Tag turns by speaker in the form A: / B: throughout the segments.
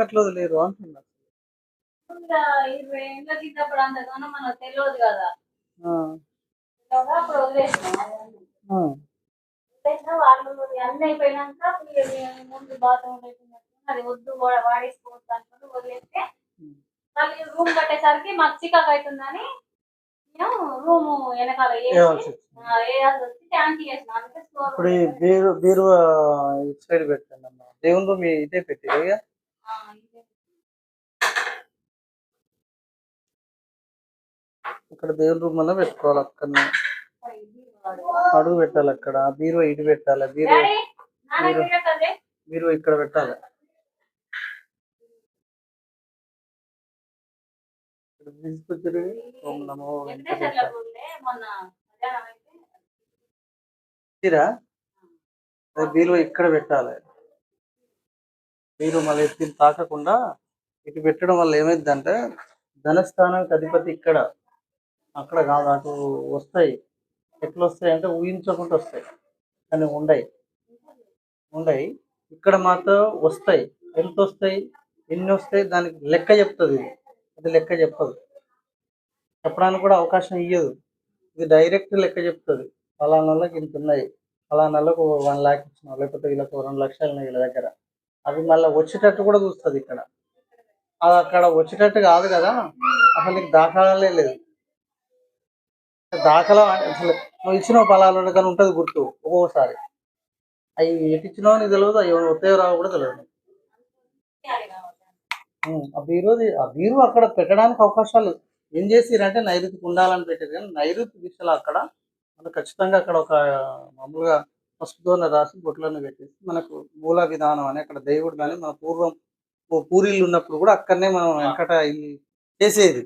A: అట్లా వదిలేరు అంటున్నా.
B: 20 ఏళ్ళ కిందప్పుడు అంతగానో మనకు తెలియదు కదా. అప్పుడు వాళ్ళు అన్నీ అయిపోయినాక ముందు బాత్రూమ్ అది వద్దు వాడేసుకోవద్దు అనుకుంటూ వదిలేస్తే మళ్ళీ రూమ్ కట్టేసరికి మాకు చికాకు అవుతుందని మేము రూము వెనకాల వేయాల్సి వచ్చి ట్యాంక్ చేసినాం.
A: ఇప్పుడు బీరువా ఇటు సైడ్ పెట్టండి అమ్మా. దేవుని రూమ్ ఇదే పెట్టి ఇక్కడ దేవుని రూమ్ అన్న పెట్టుకోవాలి. అక్కడ అడుగు పెట్టాలి. అక్కడ బీరువా ఇటు పెట్టాలి. బీరువా ఇక్కడ పెట్టాలి. తీసుకొచ్చారు. ఓం నమో బీరువా ఇక్కడ పెట్టాలి. మీరు మళ్ళీ ఎత్తి తాకకుండా ఇటు పెట్టడం వల్ల ఏమైందంటే ధనస్థానానికి అధిపతి ఇక్కడ, అక్కడ కాదు అటు వస్తాయి. ఎట్లా వస్తాయి అంటే ఊహించకుండా వస్తాయి, కానీ ఉండయి. ఇక్కడ మాత్రం వస్తాయి. ఎంత వస్తాయి, ఎన్ని వస్తాయి దానికి లెక్క చెప్తుంది. అది లెక్క చెప్పదు, చెప్పడానికి కూడా అవకాశం ఇవ్వదు. ఇది డైరెక్ట్ లెక్క చెప్తుంది. అలా నెలకు ఇంత ఉన్నాయి, అలా నెలకు 1 lakh ఇచ్చిన, లేకపోతే వీళ్ళకి 2 లక్షలు ఉన్నాయి వీళ్ళ దగ్గర. అవి మళ్ళీ వచ్చేటట్టు కూడా చూస్తుంది ఇక్కడ. అది అక్కడ వచ్చేటట్టు కాదు కదా, అసలు నీకు దాఖలాలే లేదు. దాఖలా అసలు నువ్వు ఇచ్చిన ఫలాలు కానీ ఉంటుంది గుర్తు. ఒక్కొక్కసారి అవి ఎటు ఇచ్చినావో నీకు తెలియదు, అవి వస్తాయో రావో కూడా తెలియదు. ఆ బీరు అక్కడ పెట్టడానికి అవకాశాలు ఏం చేసిరంటే నైరుతికి ఉండాలని పెట్టారు. కానీ నైరుతి దిశలో అక్కడ మనకు ఖచ్చితంగా అక్కడ ఒక మామూలుగా పసుపుతోనే రాసి బొట్లను పెట్టేసి మనకు మూల విధానం అని అక్కడ దేవుడు కానీ మన పూర్వం పూరీలు ఉన్నప్పుడు కూడా అక్కడనే మనం వెంకట చేసేది.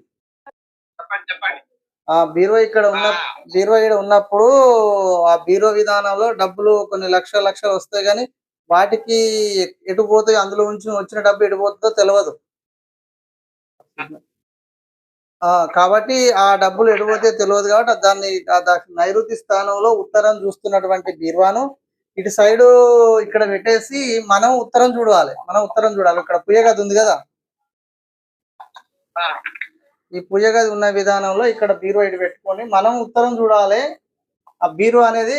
A: ఆ బీరువా ఇక్కడ ఉన్నప్పుడు ఆ బీరువా విధానంలో డబ్బులు కొన్ని లక్షలు వస్తాయి, కానీ వాటికి ఎటు పోతాయి, అందులో వచ్చిన డబ్బు ఎటు పోతుందో తెలియదు. కాబట్టి ఆ డబ్బులు ఎటుపోతే తెలియదు. కాబట్టి దాన్ని నైరుతి స్థానంలో ఉత్తరం చూస్తున్నటువంటి బీరువాను ఇటు సైడు ఇక్కడ పెట్టేసి మనం ఉత్తరం చూడాలి. ఇక్కడ పూజ గది ఉంది కదా, ఈ పూజ గది ఉన్న విధానంలో ఇక్కడ బీరువా ఇటు పెట్టుకొని మనం ఉత్తరం చూడాలి. ఆ బీరువా అనేది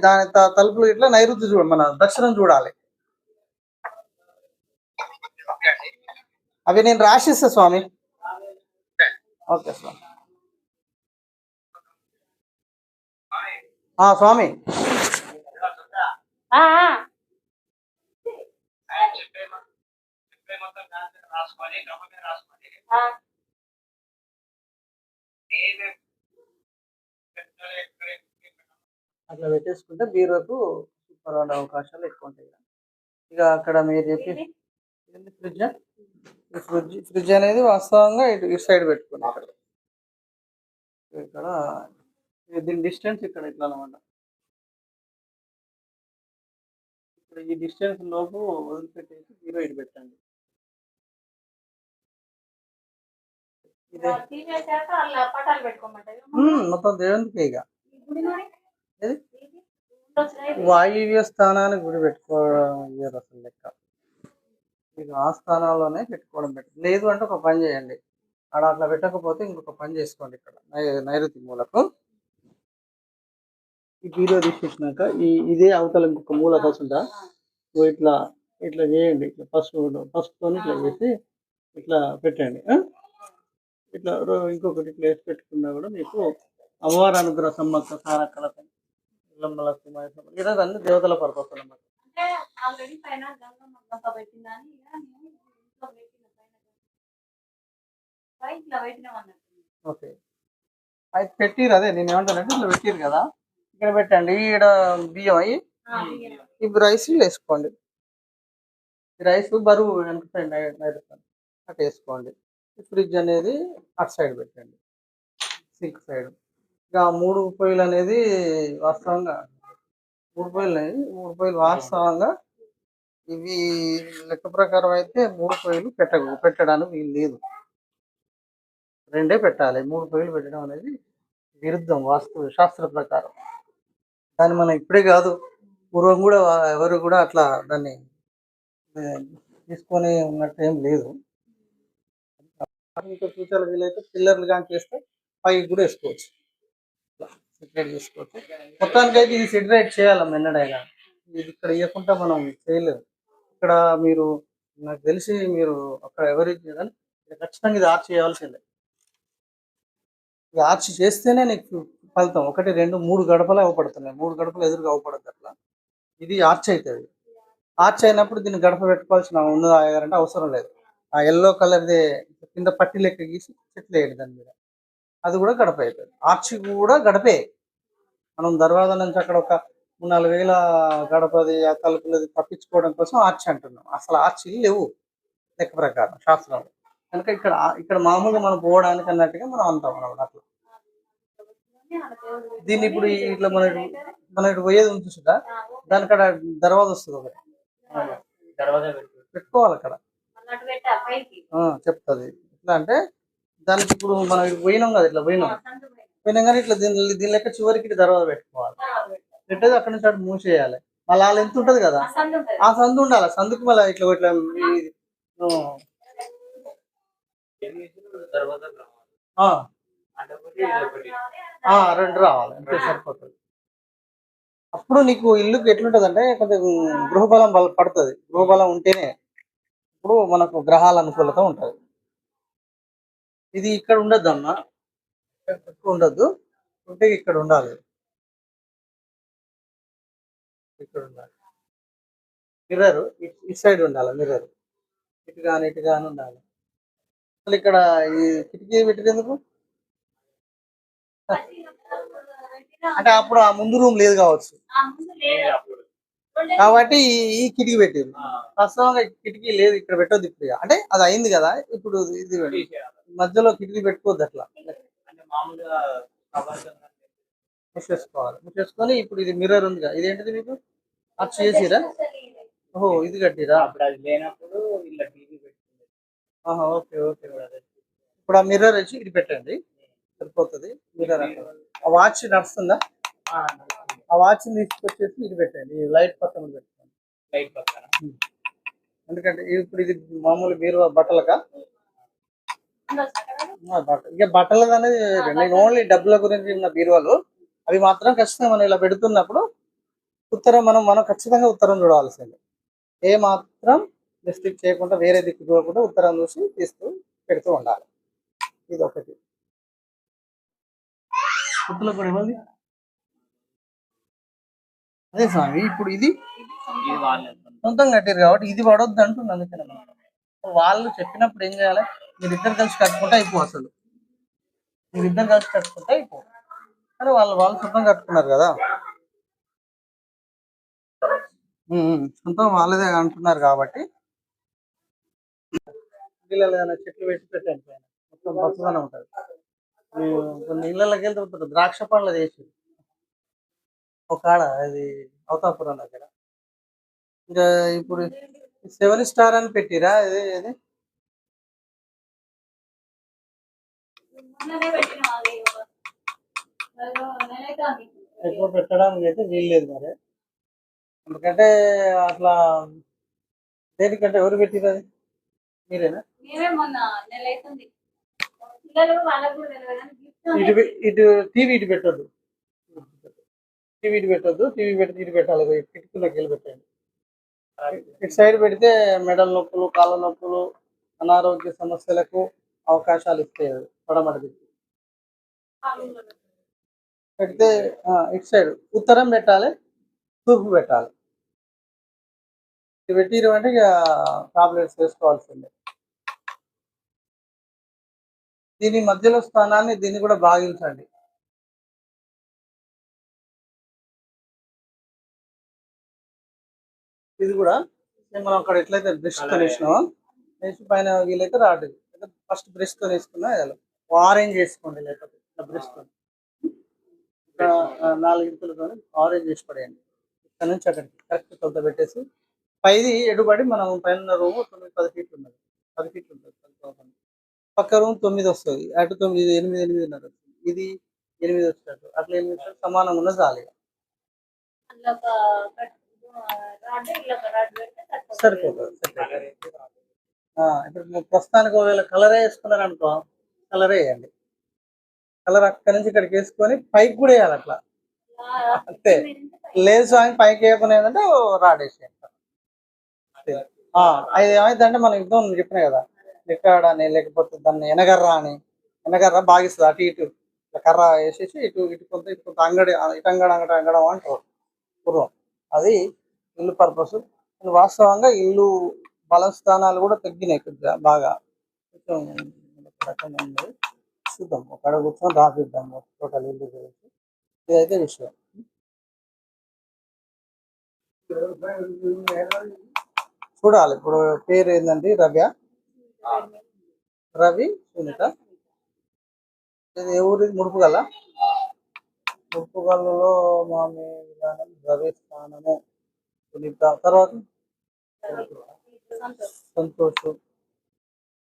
A: దాని తలుపులు ఇట్లా నైరుతి మన దక్షిణం చూడాలి. అవి నేను రాసిస్తా స్వామి. ఓకే స్వామి. స్వామి అట్లా పెట్టేసుకుంటే బీరువాకు సూపర్ ఉండే అవకాశాలు ఎక్కువ ఉంటాయి. ఇక అక్కడ మీరు చెప్పి ఫ్రిడ్జ్ అనేది వాస్తవంగా ఇటు సైడ్ పెట్టుకుని ఇక్కడ దీని డిస్టెన్స్ ఇక్కడ ఇట్లా అనమాట. ఇక్కడ ఈ డిస్టెన్స్ లోపు వదిలిపెట్టేసి బీరువా ఇటు పెట్టండి. మొత్తం దేవునికి ఇక వాయువ్య స్థానానికి గుడి పెట్టుకోవడం అసలు లెక్క. ఇక ఆ స్థానాల్లోనే పెట్టుకోవడం బెటర్. లేదు అంటే ఒక పని చేయండి, అక్కడ అట్లా పెట్టకపోతే ఇంకొక పని చేసుకోండి. ఇక్కడ నైరుతి మూలకు ఈ బీరువా తీసేసినాక ఇదే అవతల ఇంకొక మూల కాకుండా ఇట్లా చేయండి. ఇట్లా పసుపుతో ఇట్లా చేసి ఇట్లా పెట్టండి. ఇట్లా ఇంకొకటి ఇట్లా వేసి పెట్టుకున్నా కూడా మీకు అమ్మవారి అనుగ్రహ సమ్మక్క సారక్కల అన్ని దేవతల పర్పస్ అన్నమాట. ఓకే, అయితే పెట్టిరు. అదే నేను ఏమంటానంటే ఇట్లా పెట్టిరు కదా, ఇక్కడ పెట్టండి. ఈడ బియ్యం అయ్యి ఇప్పుడు రైస్ వేసుకోండి. రైస్ బరువు ఎంత అటు వేసుకోండి. ఫ్రిడ్జ్ అనేది అటు సైడ్ పెట్టండి, సింక్ సైడ్. ఇక 3 పొయ్యిలు అనేది వాస్తవంగా 3 పొయ్యిలు ఉన్నాయి. 3 పొయ్యిలు వాస్తవంగా ఇవి లెక్క ప్రకారం అయితే 3 పొయ్యిలు పెట్టడానికి వీలు లేదు. 2 పెట్టాలి. 3 పొయ్యిలు పెట్టడం అనేది విరుద్ధం వాస్తు శాస్త్ర ప్రకారం. దాన్ని మనం ఇప్పుడే కాదు, పూర్వం కూడా ఎవరు కూడా అట్లా దాన్ని తీసుకొని ఉన్నట్టు ఏం లేదు. ఇంకా ఫ్యూచర్లో వీలైతే పిల్లర్లు కానీ చేస్తే పైకి కూడా వేసుకోవచ్చు, సెటరేట్ చేసుకోవచ్చు. మొత్తానికి అయితే ఇది సెటరేట్ చేయాలమ్మ ఎన్నడైనా. ఇది ఇక్కడ ఇవ్వకుండా మనం చేయలేము. ఇక్కడ మీరు నాకు తెలిసి మీరు అక్కడ ఎవరికి కానీ ఖచ్చితంగా ఇది ఆర్చ్ చేయాల్సిందే. ఇది ఆర్చ్ చేస్తేనే నీకు ఫలితం. 1, 2, 3 గడపలు అవపడుతున్నాయి. 3 గడపలు ఎదురుగా అవపడద్దు అట్లా. ఇది ఆర్చ్ అవుతుంది. ఆర్చ్ అయినప్పుడు దీన్ని గడప పెట్టుకోవాల్సిన ఉన్నదంటే అవసరం లేదు. ఆ ఎల్లో కలర్ది కింద పట్టి లెక్క గీసి చెట్లు వేయండి దాని మీద, అది కూడా గడప అవుతుంది. ఆర్చ్ కూడా గడపే. మనం దర్వాజా నుంచి అక్కడ ఒక 3-4 వేల గడపది ఆ తలుపులది తప్పించుకోవడం కోసం ఆర్చ్ అంటున్నాం. అసలు ఆర్చ్ లేవు లెక్క ప్రకారం శాస్త్రంలో. కనుక ఇక్కడ మామూలుగా మనం పోవడానికి అన్నట్టుగా మనం అంటాం అన్నమాట అట్లా. దీన్ని ఇప్పుడు ఇట్లా మన ఇటు పోయేది ఉంది చూసుగా, దానికడ దర్వాజా వస్తుంది ఒకటి, పెట్టుకోవాలి అక్కడ. చెప్తుంది ఎట్లా అంటే, దానికి ఇప్పుడు మనం ఇటు పోయినాం కదా, ఇట్లా పోయినాం కానీ ఇట్లా దీని లెక్క చివరికి ఇటు దర్వాజా పెట్టుకోవాలి. పెట్టేది అక్కడి నుంచి అటు మూసేయాలి. మళ్ళీ వాళ్ళు ఎంత ఉంటది కదా, ఆ సందు ఉండాలి. సందుకు మళ్ళీ ఇట్లా ఇట్లా రెండు రావాలి, అంతే సరిపోతుంది. అప్పుడు నీకు ఇల్లుకి ఎట్లుంటది అంటే కొంచెం గృహబలం పడుతుంది. గృహబలం ఉంటేనే ఇప్పుడు మనకు గ్రహాల అనుకూలత ఉంటుంది. ఇది ఇక్కడ ఉండద్దు అమ్మా, ఎక్కువ ఉండద్దు. ఉంటే ఇక్కడ ఉండాలి, ఇక్కడ ఉండాలి. మిర్రర్ ఇటు సైడ్ ఉండాలి. మిర్రర్ ఇటు కానీ ఉండాలి. అసలు ఇక్కడ ఈ కిటికీ పెట్టేందుకు అంటే అప్పుడు ఆ ముందు రూమ్ లేదు కావచ్చు కాబట్టి ఈ కిటికీ పెట్టింది. వాస్తవంగా కిటికీ లేదు, ఇక్కడ పెట్టొద్దు. ఇప్పుడు అంటే అది అయింది కదా, ఇప్పుడు ఇది మధ్యలో కిటికీ పెట్టుకోవద్దు. అట్లా మూసేసుకొని ఇప్పుడు ఇది మిర్రర్ ఉంది కదా, ఇదేంటిది మీకు అర్చ్ చేసిరా? ఓహో, ఇది కట్టిరా? Okay okay. ఇప్పుడు ఆ మిర్రర్ వచ్చి ఇది పెట్టండి, సరిపోతుంది. మిర్రర్ ఆ వాచ్ నడుస్తుందా? ఆ వాచ్ తీసుకొచ్చేసి ఇది పెట్టండి, లైట్ పక్కన పెట్టుకోండి. ఎందుకంటే ఇప్పుడు ఇది మామూలు బీరువా బట్టలకా? ఇక బట్టలు అనేది నేను ఓన్లీ డబ్బుల గురించి ఉన్న బీరువాలు అవి మాత్రం ఖచ్చితంగా మనం ఇలా పెడుతున్నప్పుడు ఉత్తరం మనం ఖచ్చితంగా ఉత్తరం చూడవలసింది. ఏ మాత్రం మిస్టేక్ చేయకుండా, వేరే దిక్కు చూడకుండా ఉత్తరం చూసి పెడుతూ ఉండాలి. ఇది ఒకటి. గుర్తులో కూడా ఇవ్వండి. అదే స్వామి, ఇప్పుడు ఇది సొంతం కట్టారు కాబట్టి ఇది పడొద్దు అంటుంది. అందుకనే వాళ్ళు చెప్పినప్పుడు ఏం చేయాలి, మీరిద్దరు కలిసి కట్టుకుంటే అయిపో. అసలు మీరిద్దరు కలిసి కట్టుకుంటే అయిపో, కానీ వాళ్ళు సొంతం కట్టుకున్నారు కదా, సొంతం వాళ్ళదే అంటున్నారు కాబట్టి పిల్లలు ఏదైనా చెట్లు పెట్టండి పైన, మొత్తం పచ్చదనం ఉంటుంది. కొన్ని ఇళ్ళకి వెళ్తుంటారు ద్రాక్ష పండ్లు వేసి ఒక ఆడ అది అవతాపురం దగ్గర. ఇంకా ఇప్పుడు 7 స్టార్ అని పెట్టిరా? ఇది ఎక్కువ పెట్టడానికి అయితే వీల్లేదు మరి. ఎందుకంటే అట్లా దేనికంటే ఎవరు పెట్టిరు? అది మీరేనా? ఇటు టీవీ ఇటు పెట్టద్దు, టీవీ పెడితే ఇటు పెట్టాలి. కిటికీలోకి వెళ్ళి పెట్టండి. ఇటు సైడ్ పెడితే మెడల నొప్పులు, కాళ్ళ నొప్పులు, అనారోగ్య సమస్యలకు అవకాశాలు ఇస్తాయి. అది పడమటి పెడితే ఇటు సైడ్ ఉత్తరం పెట్టాలి, తూర్పు పెట్టాలి. ఇది పెట్టిరు అంటే ఇక టాబ్లెట్స్ వేసుకోవాల్సిందే. దీని మధ్యలో స్థానాన్ని దీన్ని కూడా భాగించండి. ఇది కూడా మనం అక్కడ ఎట్లయితే బ్రష్ తో వేసినామో వేసి పైన వీలైతే రాడు. ఫస్ట్ బ్రష్ తో వేసుకున్నా ఆరెంజ్ వేసుకోండి, లేకపోతే బ్రష్ తో 4 ఇంచులతో ఆరెంజ్ వేసి పడేయండి. ఇక్కడ నుంచి అక్కడికి కరెక్ట్ కొలత పెట్టేసి పైది ఎడుబడి మనం పైన రూమ్ 9-10 ఫీట్లు ఉన్నది, 10 ఫీట్లు ఉంటుంది. పక్క రూమ్ 9 వస్తుంది, అటు 9, 8, 8:30 వస్తుంది, ఇది 8 వచ్చినట్టు అట్లా 8 వచ్చాడు సమానంగా ఉన్నది చాలు ఇక.
B: అందులో ఒక రాడ్ ఇలా ఒక రాడ్ పెడితే
A: సరిపోతుంది. ఇప్పుడు ప్రస్తుతానికి ఒకవేళ కలరే వేసుకున్నారు అనుకో, కలరే వేయండి. కలర్ అక్కడి నుంచి ఇక్కడికి వేసుకొని పైకి కూడా వేయాలి అట్లా. అంతే, లేదు స్వామి పైకి వేయకుండా ఏంటంటే రాడ్ వేసేయాలి. అది ఏమైందంటే మనం యుద్ధం చెప్పినా కదా, రికార్డ్ అని లేకపోతే దాన్ని ఎనగర్ర అని, ఎనగర్ర బాగిస్తుంది అటు ఇటు ఇట్లా కర్ర వేసేసి ఇటు ఇటు కొంత ఇటు కొంత అంగడి ఇటంగడ అంగడం అంటారు పూర్వం. అది ఇల్లు పర్పస్. వాస్తవంగా ఇల్లు బల స్థానాలు కూడా తగ్గినాయి కొద్దిగా బాగా. కొంచెం రకంగా ఉంది. చూద్దాం ఒక కూర్చొని రాపిద్దాం టోటల్ ఇల్లు గురించి. ఇదైతే విషయం. చూడాలి ఇప్పుడు పేరు ఏంటండి, రవి సునీత. ఇది ఏ ఊరి? ముడుపుగల. ముడుపుగల్లో మామి విధానం రవి స్థానము సునీత. తర్వాత సంతోష్.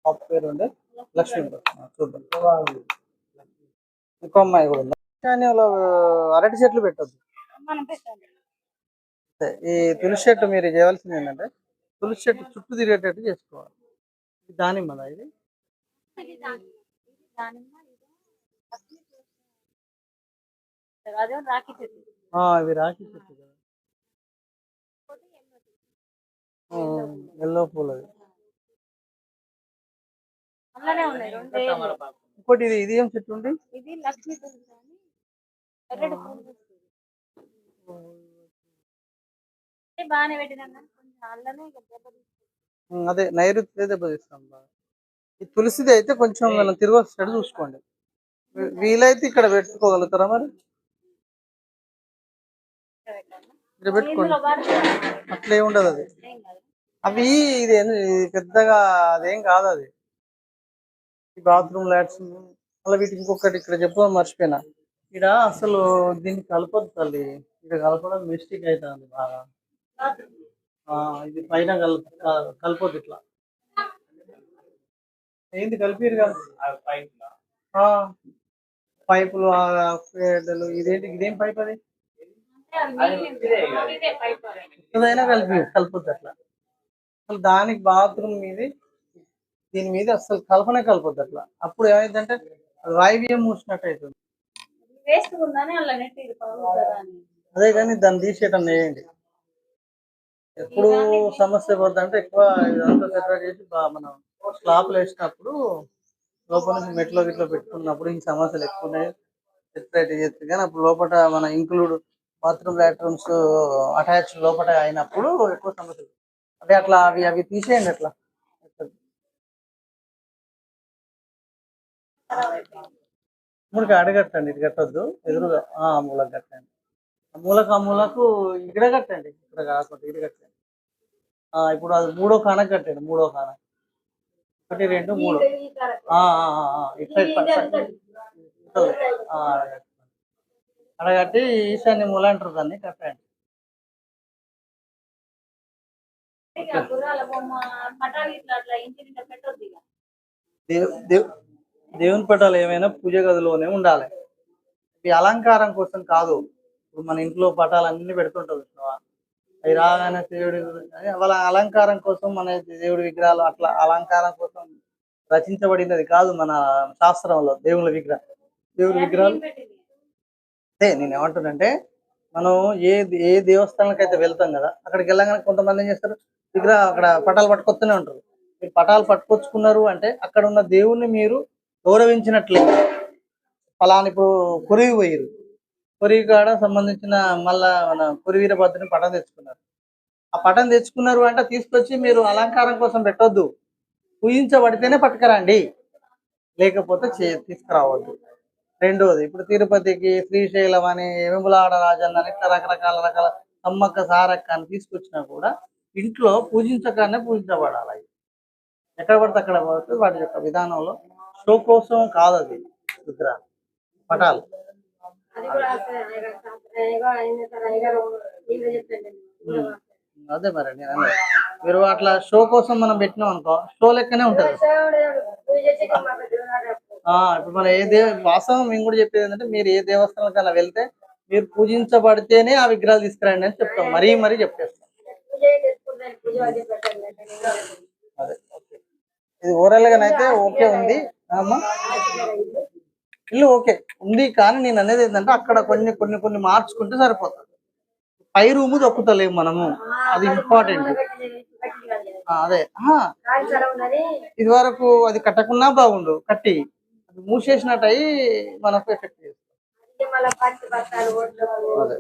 A: పాప పేరు ఉండే లక్ష్మీ. చూద్దాం. ఇంకో అమ్మాయి కూడా ఉంది. కానీ అరటి చెట్లు పెట్టద్దు. ఈ తులసి చెట్టు మీరు చేయవలసింది ఏంటంటే తులసి చెట్టు చుట్టూ తిరిగేటట్టు చేసుకోవాలి. దానిమ్మ ఇది. ఇవి రాఖీ చెట్టు కదా, ఎల్లో పూలు. ఇంకోటి ఇది ఏం చెట్టు ఉంది?
B: ఇది లక్ష్మీ ఎర్రటి పూలు బాగానే పెట్టినా కొంచెం అల్లనే
A: అదే నైరుతి దెబ్బతీస్తాం బాగా. ఈ తులసిది అయితే కొంచెం మనం తిరిగి వచ్చేటట్టు చూసుకోండి. వీలైతే ఇక్కడ పెట్టుకోగలుగుతారా మరి? ఇక్కడ పెట్టుకోండి, అట్లే ఉండదు అది. అవి ఇది పెద్దగా అదేం కాదు అది. ఈ బాత్రూమ్ లాట్స్ అలా వీటికి ఇంకొకటి ఇక్కడ చెప్పడం మర్చిపోయినా, ఇక్కడ అసలు దీన్ని కలపదు తల్లి. ఇక్కడ కలపడం మిస్టేక్ అవుతుంది బాగా. ఇది పైన కలపొద్దు ఇట్లా. ఏంది కలిపిరు కదా పైపులు ఇదేంటి, ఇదేం పైప్ అది? ఏదైనా కలపొద్దు అట్లా. అసలు దానికి బాత్రూమ్ మీద దీని మీద అసలు కలపొద్దు అట్లా. అప్పుడు ఏమైందంటే వాయువ్యం మూసినట్టు అవుతుంది. అదే కానీ దాన్ని తీసేయటం వేయండి. ఎప్పుడు సమస్య పోతుందంటే ఎక్కువ ఇదంతా సెపరేట్ చేసి మనం స్లాబ్లు వేసినప్పుడు లోపల నుంచి మెట్లో గిట్లో పెట్టుకున్నప్పుడు ఈ సమస్యలు ఎక్కువ ఉన్నాయి. సెపరేట్ చేస్తే కానీ అప్పుడు లోపల మన ఇంక్లూడ్ బాత్రూమ్ లాట్రూమ్స్ అటాచ్ లోపల అయినప్పుడు ఎక్కువ సమస్యలు. అదే అట్లా అవి తీసేయండి అట్లా. మూలకి అడగట్టండి, ఇది కట్టొద్దు, ఎదురుగా మూలకు కట్టండి. మూలకు ఇక్కడ కట్టండి, ఇక్కడ కాకుండా ఇక్కడ కట్టండి. ఇప్పుడు అది 3వ కానకు కట్టండి. 3వ కాన 1, 2, 3 అడగట్టి ఈశాన్య మూల అంటారు దాన్ని, కట్టండి. దేవుని పటాలు ఏమైనా పూజ గదిలోనే ఉండాలి. ఈ అలంకారం కోసం కాదు. ఇప్పుడు మన ఇంట్లో పటాలు అన్ని పెడుతుంటారు, అవి రాగానే దేవుడి వాళ్ళ అలంకారం కోసం మన దేవుడి విగ్రహాలు అట్లా అలంకారం కోసం రచించబడినది కాదు మన శాస్త్రంలో. దేవుడి విగ్రహాలు అదే నేను ఏమంటానంటే, మనం ఏ దేవస్థానానికి అయితే వెళ్తాం కదా, అక్కడికి వెళ్ళగానే కొంతమంది ఏం చేస్తారు, అక్కడ పటాలు పట్టుకొస్తూనే ఉంటారు. మీరు పటాలు పట్టుకొచ్చుకున్నారు అంటే అక్కడ ఉన్న దేవుణ్ణి మీరు గౌరవించినట్లే. ఫలాని ఇప్పుడు కొరివి పోయారు, కొరివి కాడ సంబంధించిన మళ్ళా మన కొరివీరభద్రుని పటం తెచ్చుకున్నారు. ఆ పటం తెచ్చుకున్నారు అంటే తీసుకొచ్చి మీరు అలంకారం కోసం పెట్టొద్దు. పూజించబడితేనే పట్టుకురండి, లేకపోతే తీసుకురావద్దు. రెండోది, ఇప్పుడు తిరుపతికి శ్రీశైలం అని వేములవాడ రాజన్న అని రకరకాల సమ్మక్క సారక్క అని తీసుకొచ్చినా కూడా ఇంట్లో పూజించగానే పూజించబడాలి. ఎక్కడ పడితే అక్కడ పడితే వాటి యొక్క విధానంలో షో కోసం కాదు అది విగ్రహం పటాలు.
C: అది కూడా
A: అదే మరి నేను అన్నది. మీరు అట్లా షో కోసం మనం పెట్టినాం అనుకో, షో లెక్కనే ఉంటది. ఇప్పుడు మన వాస్తవం మేము కూడా చెప్పేది ఏంటంటే, మీరు ఏ దేవస్థానానికి అలా వెళ్తే మీరు పూజించబడితేనే ఆ విగ్రహాలు తీసుకురండి అని చెప్తాం, మరీ చెప్పేస్తాం. అదే ఓకే. ఇది ఓవరాల్ గానైతే ఓకే ఉంది అమ్మా, ఇల్లు ఓకే ఉంది. కానీ నేను అనేది ఏంటంటే, అక్కడ కొన్ని మార్చుకుంటే సరిపోతుంది. పై రూము దొక్కుతలేము మనము, అది ఇంపార్టెంట్. అదే ఇది వరకు అది కట్టకున్నా బాగుండు, కట్టి అది మూసేసినట్టు అయి మనకు ఎఫెక్ట్ చేస్తుంది. అదే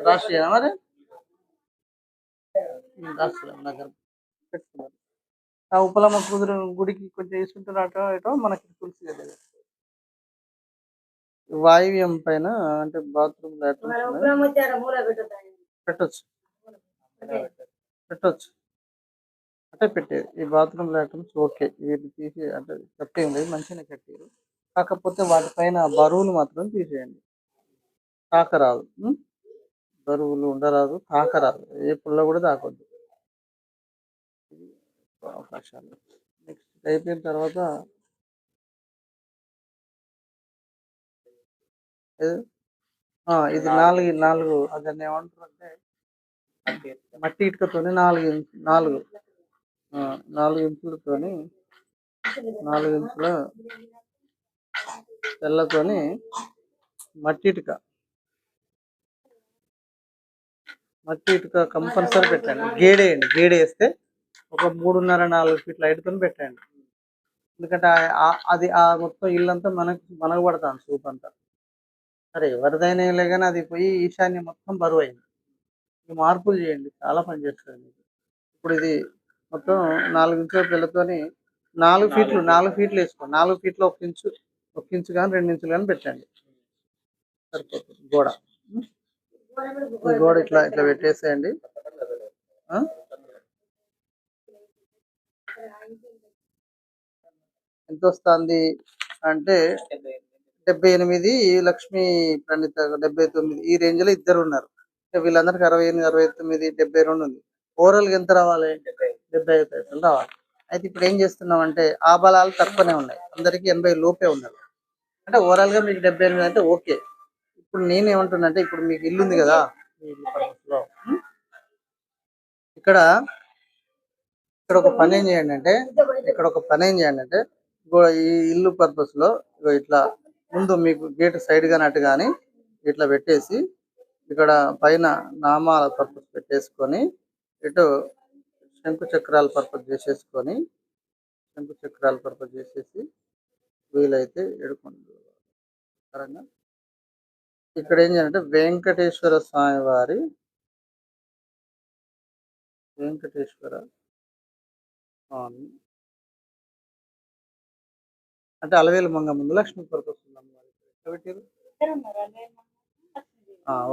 A: రాష్ట్రీయ మరి రాష్ట్రం దగ్గర పెట్టుకున్నారు. ఆ ఉపలమ్మ కుదురు గుడికి కొంచెం వేసుకుంటారు అటో ఇటో మనకి తులసి కదా. వాయువ్యం పైన అంటే బాత్రూమ్ పెట్టొచ్చు పెట్టొచ్చు అంటే పెట్టేది. ఈ బాత్రూమ్ లాట్రూమ్స్ ఓకే, వీటిని తీసి అంటే కట్టేయం లేదు, మంచిగానే కట్టారు. కాకపోతే వాటిపైన బరువులు మాత్రం తీసేయండి, తాకరాదు. బరువులు ఉండరాదు, తాకరాదు, ఏ పుల్ల కూడా తాకొద్దు. అవకాశాలు నెక్స్ట్ అయిపోయిన తర్వాత ఇది నాలుగు అదని ఏమంటారు అంటే, మట్టి ఇటుకతోని నాలుగు ఇంచులతోని 4 ఇంచుల తెల్లతోని మట్టి ఇటుక కంపల్సరీ పెట్టండి. గేడ వేస్తే ఒక 3.5-4 ఫీట్ల హైట్తో పెట్టండి. ఎందుకంటే అది మొత్తం ఇల్లంతా మనకు పడతాను సూప్ అంతా. సరే ఎవరిదైనా కానీ అది పోయి ఈశాన్యం మొత్తం బరువు అయింది. ఈ మార్పులు చేయండి, చాలా పని చేస్తుంది. ఇప్పుడు ఇది మొత్తం 4 ఇంచుల పిల్లతోని 4 ఫీట్లు వేసుకోండి. 4 ఫీట్లో 1 ఇంచు కానీ 2 ఇంచులు కానీ పెట్టండి, సరిపోతుంది. గోడ ఇట్లా పెట్టేసేయండి. ఎంత వస్తుంది అంటే 78, లక్ష్మీ ప్రణీత 79, ఈ రేంజ్ లో ఇద్దరు ఉన్నారు. వీళ్ళందరికి 68, 69, 72 ఉంది. ఓవరాల్గా ఎంత రావాలి? 75 పైసలు రావాలి. అయితే ఇప్పుడు ఏం చేస్తున్నాం అంటే, ఆ బలాలు తక్కువనే ఉన్నాయి, అందరికి 80 లోపే ఉన్నారు. అంటే ఓవరాల్ గా మీకు 78 అంటే ఓకే. ఇప్పుడు నేను ఏమంటున్నా అంటే, ఇప్పుడు మీకు ఇల్లు ఉంది కదా, ఇక్కడ ఒక పని ఏం చేయండి అంటే, ఈ ఇల్లు పర్పస్ లో ఇట్లా ముందు మీకు గేట్ సైడ్ గాని అటు కానీ ఇట్లా పెట్టేసి, ఇక్కడ పైన నామాల పర్పస్ పెట్టేసుకొని, ఇటు శంకు చక్రాల పర్పస్ చేసేసి వీలైతే ఎడుకుంటు పరంగా ఇక్కడ ఏం చేయాలంటే, వెంకటేశ్వర స్వామి అంటే అలవేలు మంగ ముందు లక్ష్మీ పర్పస్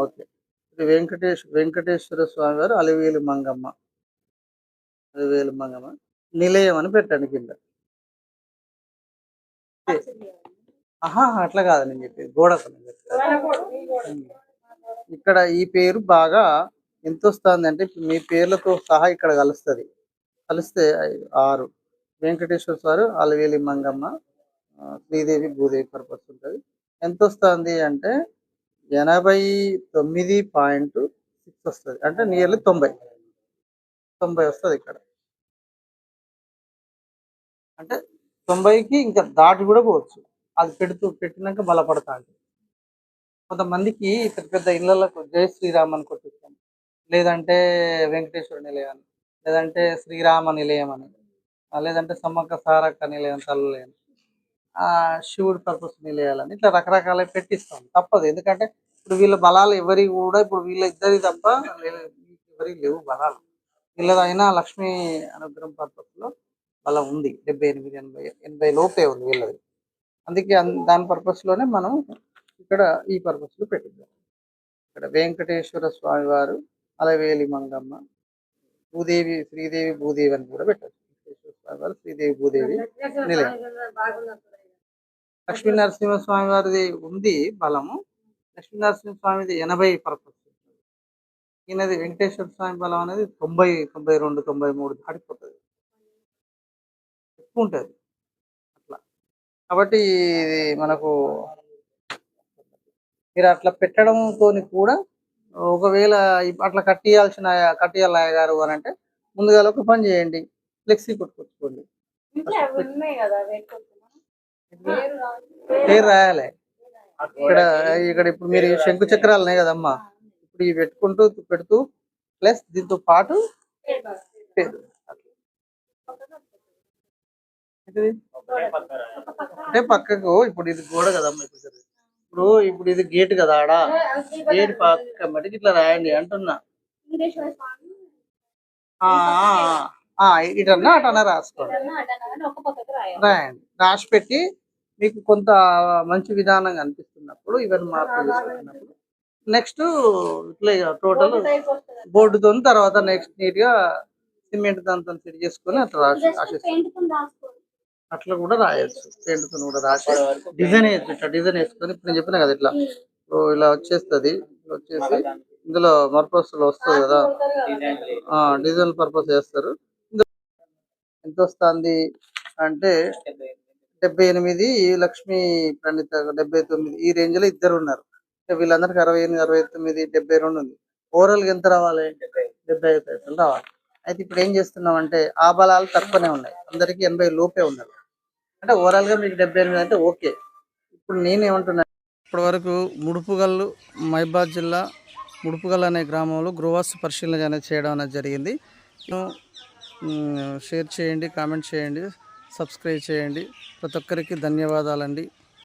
A: ఓకే. వెంకటేశ్వర స్వామి వారు అలవేలు మంగమ్మ నిలయం అని పెట్టండి కింద. అట్లా కాదు నేను చెప్పేది, గోడకు. ఇక్కడ ఈ పేరు బాగా ఎంత వస్తుంది అంటే, మీ పేర్లతో సహా ఇక్కడ కలిస్తే 6. వెంకటేశ్వర స్వామి, అలవేలి మంగమ్మ, శ్రీదేవి, భూదేవి పర్పస్ ఉంటుంది. ఎంత వస్తుంది అంటే 89.6 వస్తుంది, అంటే నియర్లీ 90 వస్తుంది ఇక్కడ. అంటే 90కి ఇంకా దాటి కూడా పోవచ్చు, అది పెట్టినాక బలపడతా. కొంతమందికి పెద్ద ఇళ్లకు జై శ్రీరామ్ అని కొట్టిస్తాం, లేదంటే వెంకటేశ్వర నిలయం, లేదంటే శ్రీరామ నిలయం అని, లేదంటే సమ్మక్క సారక్క నిలయం, తల్లులేని శివుడి పర్పస్ నిలయాలని, ఇట్లా రకరకాల పెట్టిస్తాం. తప్పదు, ఎందుకంటే ఇప్పుడు వీళ్ళ బలాలు ఎవరి కూడా, ఇప్పుడు వీళ్ళ ఇద్దరి తప్ప ఎవరికి లేవు బలాలు. వీళ్ళదైనా లక్ష్మీ అనుగ్రహం పర్పస్ లో బలం ఉంది, 78, 80 లోపే ఉంది వీళ్ళది. అందుకే దాని పర్పస్ లోనే మనం ఇక్కడ ఈ పర్పస్ లో పెట్టిద్దాం. ఇక్కడ వెంకటేశ్వర స్వామి వారు, అలవేలి మంగమ్మ, శ్రీదేవి భూదేవి అని కూడా పెట్టచ్చు. వెంకటేశ్వర స్వామి వారు, శ్రీదేవి భూదేవి నిలయం. లక్ష్మీ నరసింహస్వామి వారిది ఉంది బలము. లక్ష్మీ నరసింహస్వామిది 80 పర్పస్. ఈయనది వెంకటేశ్వర స్వామి బలం అనేది 90, 92, 93 దాటిపోతుంది, ఎక్కువ ఉంటుంది అట్లా. కాబట్టి ఇది మనకు మీరు అట్లా పెట్టడంతో కూడా ఒకవేళ అట్లా కట్టియాలి గారు అని అంటే ముందుగా ఒక పని చేయండి, ఫ్లెక్సీ కొట్టుకొచ్చుకోండి.
B: ఇంట్లో అవి ఉన్నాయి కదా
A: పేరు రాయాలి. ఇక్కడ ఇక్కడ ఇప్పుడు మీరు శంకు చక్రాలు ఉన్నాయి కదమ్మా, ఇప్పుడు ఇవి పెడుతూ ప్లస్ దీంతో పాటు పేరు ఏంటిది? అంటే పక్కకు ఇప్పుడు ఇది గోడ కదమ్మా, ఇప్పుడు ఇది గేట్ కదా, ఆడ గేట్ పక్క మటుకు ఇట్లా రాయండి అంటున్నా. ఇటన్నా అటన్నా రాసుకోండి, రాయండి. రాసి పెట్టి మీకు కొంత మంచి విధానంగా అనిపిస్తున్నప్పుడు ఇవన్నీ మార్పులు చేసుకున్నప్పుడు నెక్స్ట్ ఇట్లా టోటల్ బోర్డుతో తర్వాత నెక్స్ట్ నీట్ గా సిమెంట్ దాంతో సెట్ చేసుకొని అట్లా అట్లా కూడా రాయొచ్చు. పెయింట్తో కూడా రాసి డిజైన్ వేయచ్చు. ఇట్లా డిజైన్ వేసుకొని ఇప్పుడు నేను చెప్పిన కదా ఇట్లా ఇలా వచ్చేస్తుంది. వచ్చేసి ఇందులో మర్పస్లో వస్తుంది కదా, డిజైన్ పర్పస్ చేస్తారు. ఎంత వస్తుంది అంటే 78, లక్ష్మీ ప్రణీత 79, ఈ రేంజ్ లో ఇద్దరు ఉన్నారు. వీళ్ళందరికి 68, 69, 72 ఉంది. ఓవరాల్ గా ఎంత రావాలి? 75 పైసలు రావాలి. అయితే ఇప్పుడు ఏం చేస్తున్నాం అంటే ఆ బలాలు తక్కువనే ఉన్నాయి, అందరికి 80 లోపే ఉన్నారు. అంటే ఓవరాల్ గా మీకు 78 అంటే ఓకే. ఇప్పుడు నేనేమంటున్నా, ఇప్పటి వరకు ముడుపుగల్లు మహబాద్ జిల్లా ముడుపుగల్ అనే గ్రామంలో గృహవాస్తు పరిశీలన అనేది చేయడం అనేది జరిగింది. షేర్ చేయండి, కామెంట్ చేయండి, సబ్స్క్రైబ్ చేయండి. ప్రతి ఒక్కరికి ధన్యవాదాలండి.